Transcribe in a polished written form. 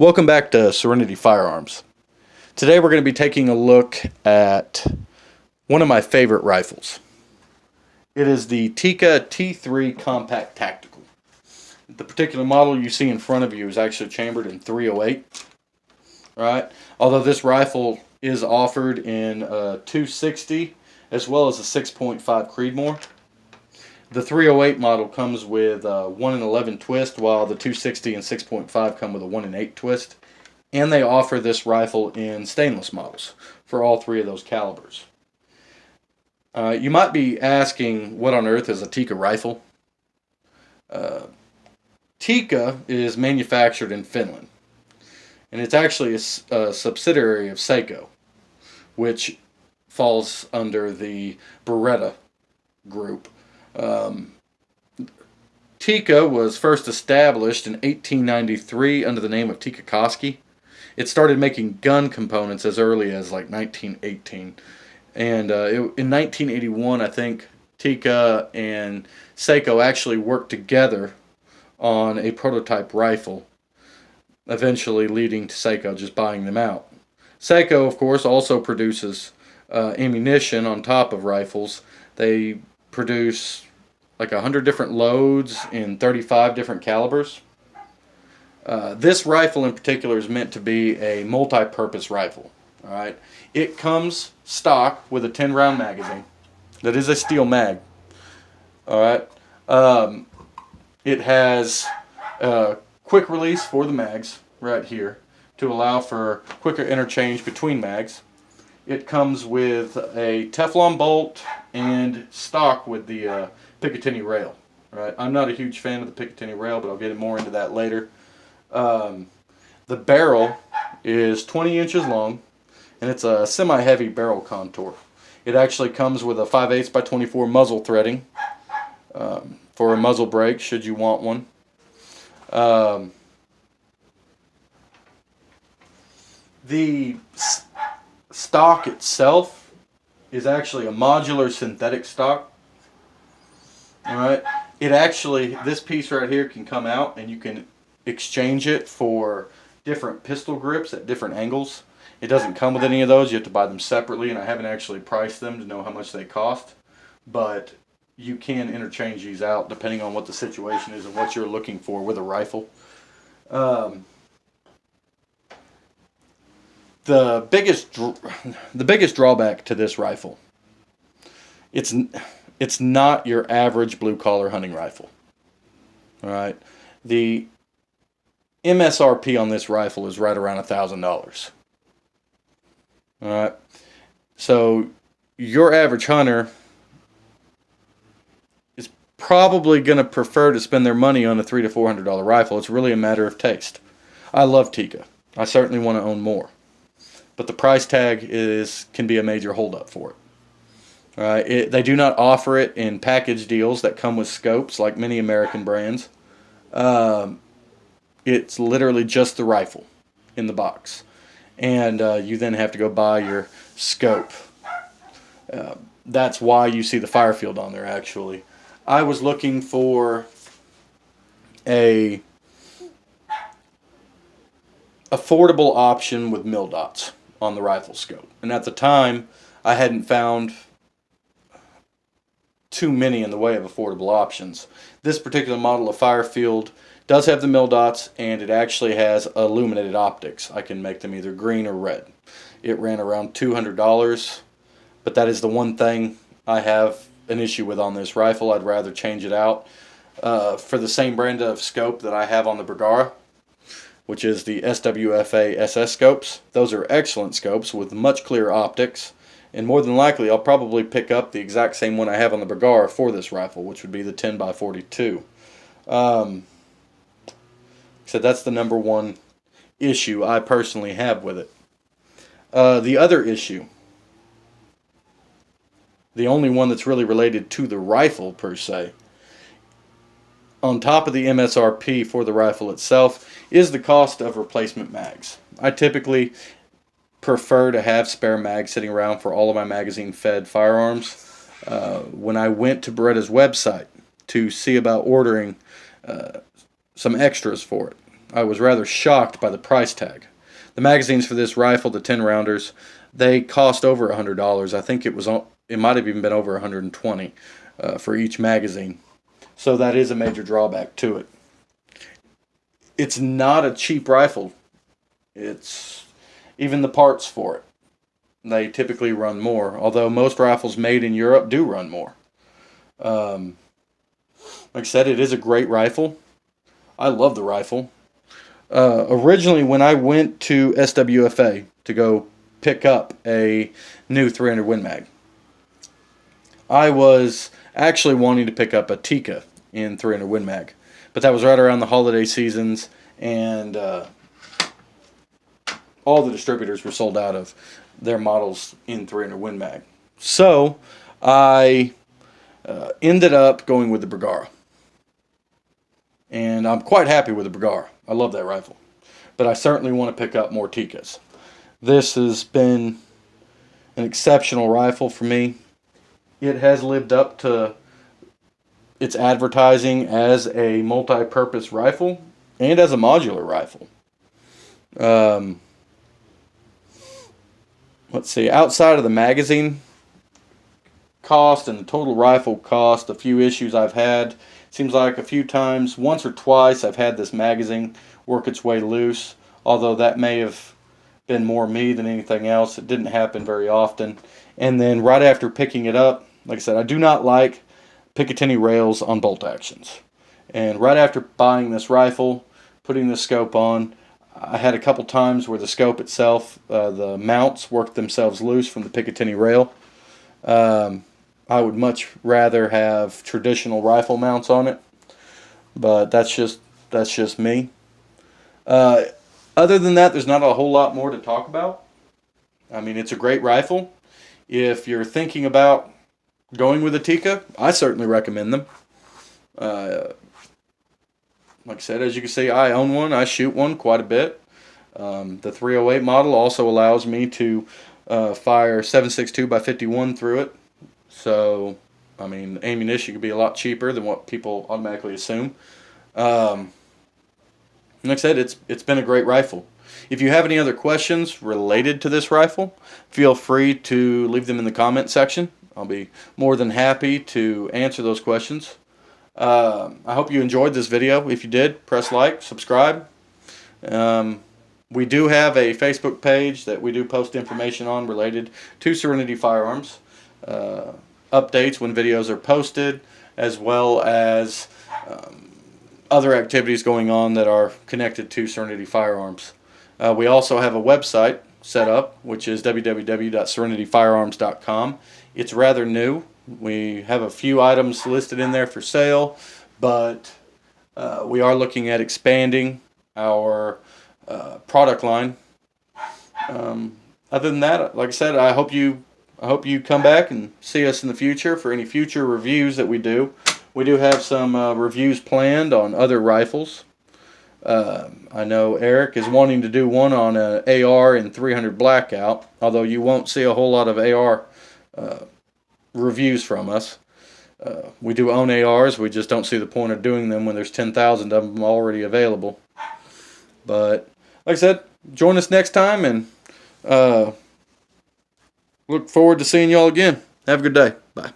Welcome back to Serenity Firearms. Today we're going to be taking a look at one of my favorite rifles. It is the Tikka T3 Compact Tactical. The particular model you see in front of you is actually chambered in .308. Right? Although this rifle is offered in a .260 as well as a 6.5 Creedmoor. The .308 model comes with a 1 in 11 twist, while the .260 and 6.5 come with a 1 in 8 twist. And they offer this rifle in stainless models for all three of those calibers. You might be asking, what on earth is a Tikka rifle? Tikka is manufactured in Finland. And it's actually a subsidiary of Seiko, which falls under the Beretta group. Tikka was first established in 1893 under the name of Tikka T3. It started making gun components as early as like 1918. And in 1981, I think Tikka and Seiko actually worked together on a prototype rifle, eventually leading to Seiko just buying them out. Seiko, of course, also produces ammunition on top of rifles. They produce like 100 different loads in 35 different calibers. This rifle in particular is meant to be a multi-purpose rifle. All right, it comes stock with a 10-round magazine. That is a steel mag. All right, it has a quick release for the mags right here to allow for quicker interchange between mags. It comes with a Teflon bolt and stock with the Picatinny rail. Right? I'm not a huge fan of the Picatinny rail, but I'll get more into that later. The barrel is 20 inches long, and it's a semi-heavy barrel contour. It actually comes with a 5/8 by 24 muzzle threading for a muzzle brake, should you want one. The stock itself is actually a modular synthetic stock. Alright, this piece right here can come out and you can exchange it for different pistol grips at different angles. It doesn't come with any of those. You have to buy them separately, and I haven't actually priced them to know how much they cost. But you can interchange these out depending on what the situation is and what you're looking for with a rifle. The biggest drawback to this rifle, it's not your average blue-collar hunting rifle. All right, the MSRP on this rifle is right around $1,000. All right, so your average hunter is probably going to prefer to spend their money on a $300 to $400 rifle. It's really a matter of taste. I love Tikka. I certainly want to own more. But the price tag can be a major holdup for it. They do not offer it in package deals that come with scopes like many American brands. It's literally just the rifle in the box. And you then have to go buy your scope. That's why you see the Firefield on there, actually. I was looking for a affordable option with mil dots on the rifle scope. And at the time, I hadn't found too many in the way of affordable options. This particular model of Firefield does have the mil dots, and it actually has illuminated optics. I can make them either green or red. It ran around $200, but that is the one thing I have an issue with on this rifle. I'd rather change it out for the same brand of scope that I have on the Bergara, which is the SWFA SS scopes. Those are excellent scopes with much clearer optics, and more than likely I'll probably pick up the exact same one I have on the Bergara for this rifle, which would be the 10x42. So that's the number one issue I personally have with it. The other issue, the only one that's really related to the rifle per se, on top of the MSRP for the rifle itself, is the cost of replacement mags. I typically prefer to have spare mags sitting around for all of my magazine-fed firearms. When I went to Beretta's website to see about ordering some extras for it, I was rather shocked by the price tag. The magazines for this rifle, the 10 rounders, they cost over $100. I think it might have even been over $120 for each magazine. So that is a major drawback to it. It's not a cheap rifle. It's even the parts for it, they typically run more, although most rifles made in Europe do run more. Like I said, it is a great rifle. I love the rifle. Originally, when I went to SWFA to go pick up a new 300 Win Mag, I was actually wanting to pick up a Tikka in 300 Win Mag, but that was right around the holiday seasons, and all the distributors were sold out of their models in 300 Win Mag. So I ended up going with the Bergara. And I'm quite happy with the Bergara. I love that rifle. But I certainly want to pick up more Tikkas. This has been an exceptional rifle for me. It has lived up to its advertising as a multi-purpose rifle and as a modular rifle. Let's see, outside of the magazine cost and the total rifle cost, a few issues I've had. Seems like a few times, once or twice, I've had this magazine work its way loose, although that may have been more me than anything else. It didn't happen very often. And then right after picking it up, like I said, I do not like Picatinny rails on bolt actions. And right after buying this rifle, putting the scope on, I had a couple times where the scope itself, the mounts worked themselves loose from the Picatinny rail. I would much rather have traditional rifle mounts on it, but that's just me. Other than that, there's not a whole lot more to talk about. I mean, it's a great rifle. If you're thinking about going with a Tikka, I certainly recommend them. Like I said, as you can see, I own one. I shoot one quite a bit. The 308 model also allows me to fire 7.62 by 51 through it. So, I mean, ammunition could be a lot cheaper than what people automatically assume. Like I said, it's been a great rifle. If you have any other questions related to this rifle, feel free to leave them in the comment section. I'll be more than happy to answer those questions. I hope you enjoyed this video. If you did, press like, subscribe. We do have a Facebook page that we do post information on related to Serenity Firearms. Updates when videos are posted, as well as other activities going on that are connected to Serenity Firearms. We also have a website set up, which is www.serenityfirearms.com. It's rather new. We have a few items listed in there for sale, but we are looking at expanding our product line. Other than that, like I said, I hope you come back and see us in the future for any future reviews that we do. We do have some reviews planned on other rifles. I know Eric is wanting to do one on an AR in 300 Blackout, although you won't see a whole lot of AR reviews from us. We do own ARs, we just don't see the point of doing them when there's 10,000 of them already available. But, like I said, join us next time, and look forward to seeing y'all again. Have a good day. Bye.